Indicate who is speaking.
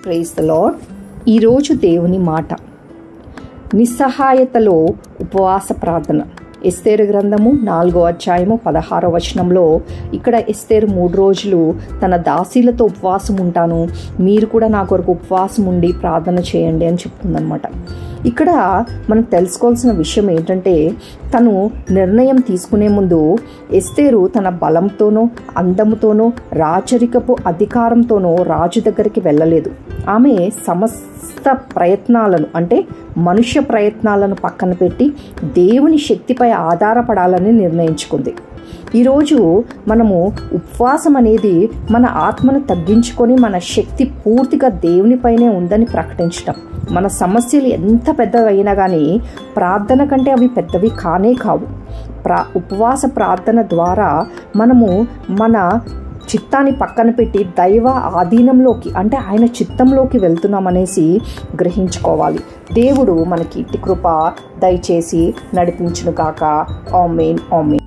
Speaker 1: Praise the lord. ఈరోజు దేవుని మాట, నిస్సహాయతలో ఉపవాస ప్రార్థన. ఎస్తేరు గ్రంథము 4వ అధ్యాయము 16వ వచనంలో ఇక్కడ ఎస్తేరు 3 రోజులు తన దాసీలతో ఉపవాసం ఉంటాను, మీరు కూడా నా కొరకు ఉపవాసం ఉండి ప్రార్థన చేయండి అని చెప్తుందనమాట. ఇక్కడ మనం తెలుసుకోవాల్సిన విషయం ఏంటంటే, తను నిర్ణయం తీసుకునే ముందు ఎస్తేరు తన బలంతోనో అందముతోనో రాచరికపు అధికారంతోనో రాజు దగ్గరికి వెళ్ళలేదు. ఆమె సమస్త ప్రయత్నాలను, అంటే మనుష్య ప్రయత్నాలను పక్కన పెట్టి దేవుని శక్తిపై ఆధారపడాలని నిర్ణయించుకుంది. ఈరోజు మనము ఉపవాసం అనేది మన ఆత్మను తగ్గించుకొని మన శక్తి పూర్తిగా దేవునిపైనే ఉందని ప్రకటించటం. మన సమస్యలు ఎంత పెద్దవైనా కానీ ప్రార్థన కంటే అవి పెద్దవి కానే కావు. ఉపవాస ప్రార్థన ద్వారా మనము మన చిత్తాన్ని పక్కన పెట్టి దైవ ఆధీనంలోకి, అంటే ఆయన చిత్తంలోకి వెళ్తున్నామనేసి గ్రహించుకోవాలి. దేవుడు మనకి ఇట్టి కృప దయచేసి నడిపించును గాక. ఆమేన్, ఆమేన్.